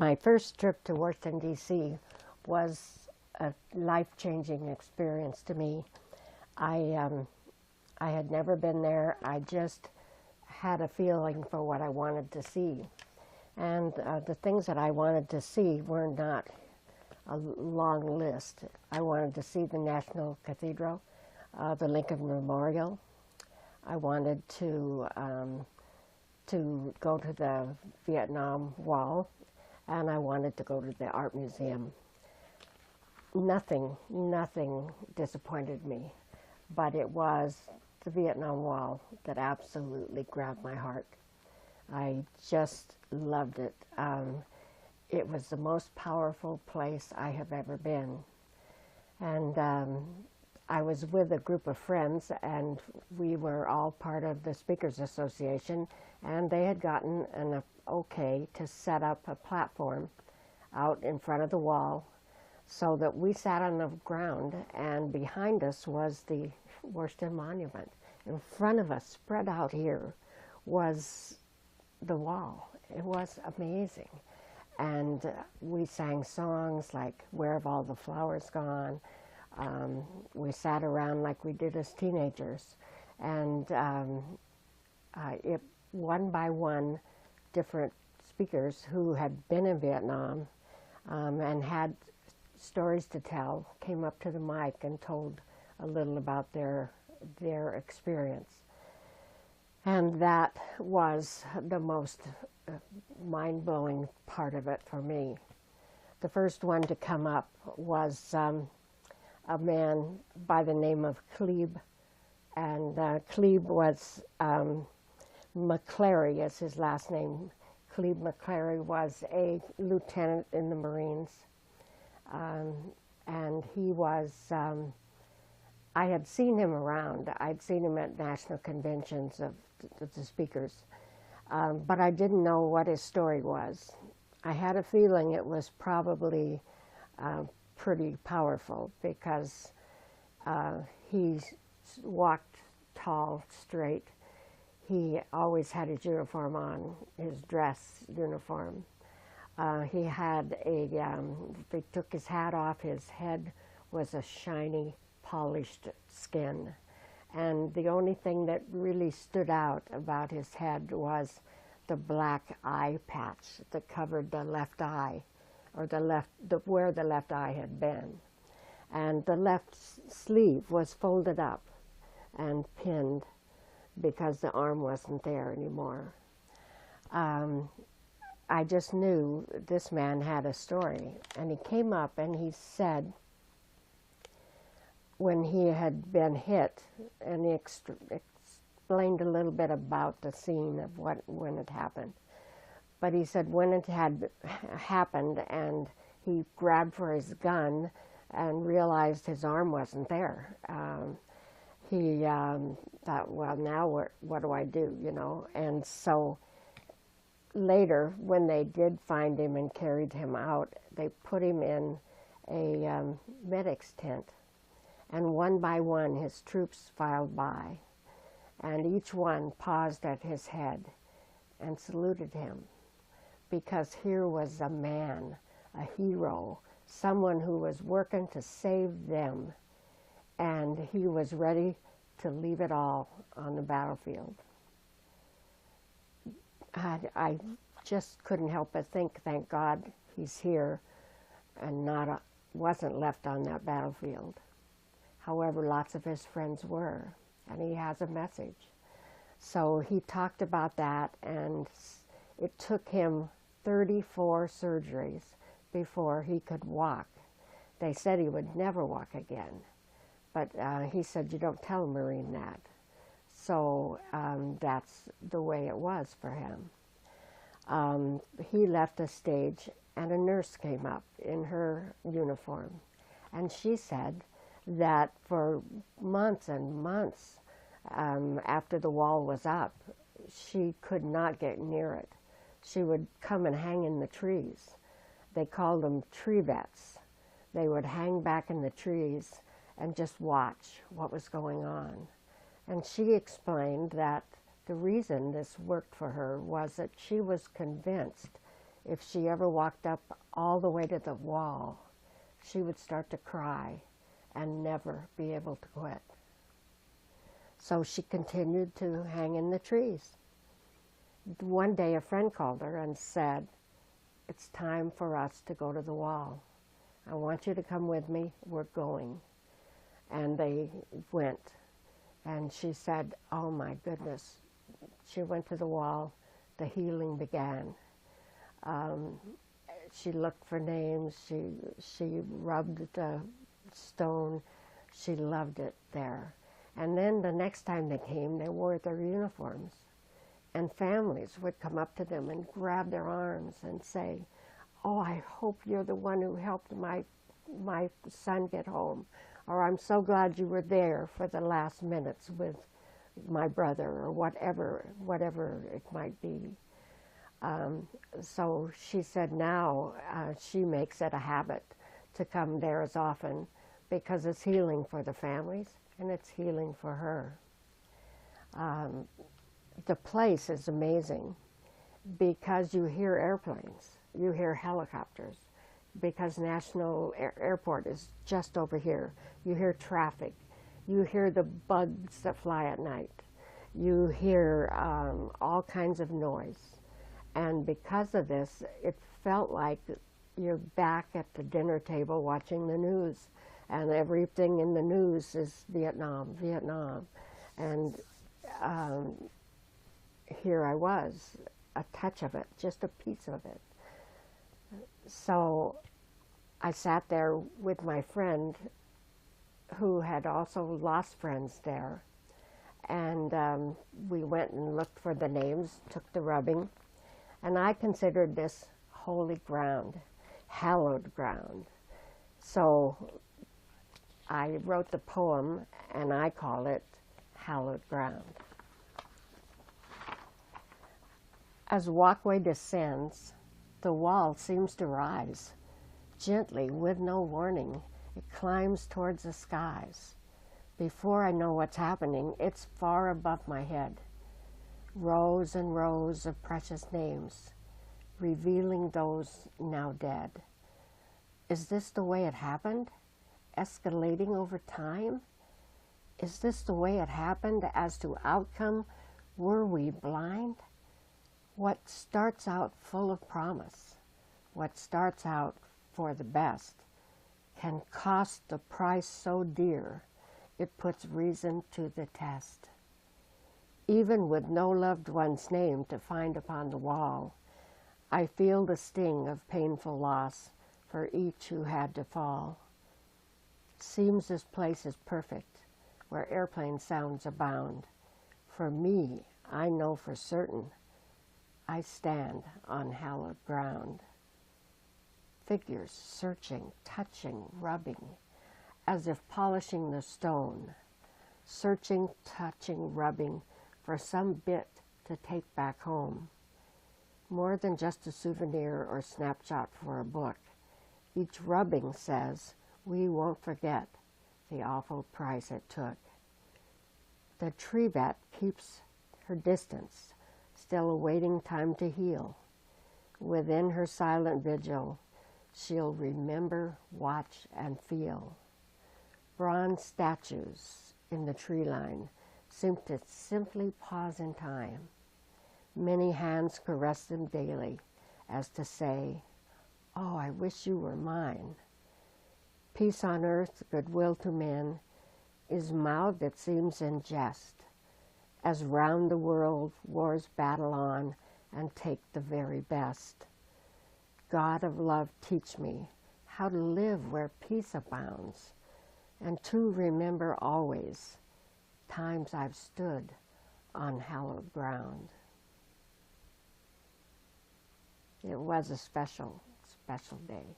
My first trip to Washington, D.C. was a life-changing experience to me. I, I had never been there. I just had a feeling for what I wanted to see. And the things that I wanted to see were not a long list. I wanted to see the National Cathedral, the Lincoln Memorial. I wanted to go to the Vietnam Wall, and I wanted to go to the Art Museum. Nothing disappointed me, but it was the Vietnam Wall that absolutely grabbed my heart. I just loved it. It was the most powerful place I have ever been. And I was with a group of friends, and we were all part of the Speakers Association, and they had gotten an okay to set up a platform out in front of the wall so that we sat on the ground, and behind us was the Washington Monument. In front of us, spread out here, was the wall. It was amazing. And we sang songs like Where Have All the Flowers Gone? We sat around like we did as teenagers. And one by one, different speakers who had been in Vietnam and had stories to tell came up to the mic and told a little about their experience. And that was the most mind-blowing part of it for me. The first one to come up was a man by the name of Klebe, and Klebe was McClary is his last name. Klebe McClary was a lieutenant in the Marines, and he was, I had seen him around. I'd seen him at national conventions of the speakers, but I didn't know what his story was. I had a feeling it was probably pretty powerful because he walked tall, straight. He always had his uniform on, his dress uniform. He had they took his hat off, his head was a shiny, polished skin. And the only thing that really stood out about his head was the black eye patch that covered the left eye, or where the left eye had been. And the left sleeve was folded up and pinned because the arm wasn't there anymore. I just knew this man had a story. And he came up and he said, when he had been hit, and he explained a little bit about the scene of when it happened. But he said when it had happened and he grabbed for his gun and realized his arm wasn't there, he thought, well, now what do I do, you know? And so later, when they did find him and carried him out, they put him in a medic's tent. And one by one, his troops filed by, and each one paused at his head and saluted him, because here was a man, a hero, someone who was working to save them, and he was ready to leave it all on the battlefield. I just couldn't help but think, thank God he's here and wasn't left on that battlefield. However, lots of his friends were, and he has a message. So he talked about that, and it took him 34 surgeries before he could walk. They said he would never walk again, but he said, you don't tell a Marine that. So that's the way it was for him. He left the stage, and a nurse came up in her uniform, and she said that for months and months after the wall was up, she could not get near it. She would come and hang in the trees. They called them tree vets. They would hang back in the trees and just watch what was going on. And she explained that the reason this worked for her was that she was convinced if she ever walked up all the way to the wall, she would start to cry and never be able to quit. So she continued to hang in the trees. One day a friend called her and said, "It's time for us to go to the wall. I want you to come with me. We're going." And they went. And she said, "Oh my goodness." She went to the wall. The healing began. She looked for names. She rubbed the stone. She loved it there. And then the next time they came, they wore their uniforms. And families would come up to them and grab their arms and say, "Oh, I hope you're the one who helped my son get home." Or, "I'm so glad you were there for the last minutes with my brother," or whatever it might be. So she said now she makes it a habit to come there as often because it's healing for the families and it's healing for her. The place is amazing because you hear airplanes, you hear helicopters, because National Airport is just over here. You hear traffic. You hear the bugs that fly at night. You hear all kinds of noise. And because of this, it felt like you're back at the dinner table watching the news. And everything in the news is Vietnam, Vietnam. And here I was, a touch of it, just a piece of it. So I sat there with my friend who had also lost friends there. And we went and looked for the names, took the rubbing. And I considered this holy ground, hallowed ground. So I wrote the poem and I call it Hallowed Ground. As walkway descends, the wall seems to rise. Gently, with no warning, it climbs towards the skies. Before I know what's happening, it's far above my head. Rows and rows of precious names, revealing those now dead. Is this the way it happened? Escalating over time? Is this the way it happened? As to outcome, were we blind? What starts out full of promise, what starts out for the best, can cost the price so dear it puts reason to the test. Even with no loved one's name to find upon the wall, I feel the sting of painful loss for each who had to fall. Seems this place is perfect, where airplane sounds abound. For me, I know for certain, I stand on hallowed ground. Figures searching, touching, rubbing, as if polishing the stone. Searching, touching, rubbing for some bit to take back home. More than just a souvenir or snapshot for a book. Each rubbing says, we won't forget the awful price it took. The tree vat keeps her distance, still awaiting time to heal. Within her silent vigil, she'll remember, watch, and feel. Bronze statues in the tree line seem to simply pause in time. Many hands caress them daily as to say, oh, I wish you were mine. Peace on earth, goodwill to men, is mouthed it seems in jest, as round the world wars battle on and take the very best. God of love, teach me how to live where peace abounds, and to remember always times I've stood on hallowed ground. It was a special, special day.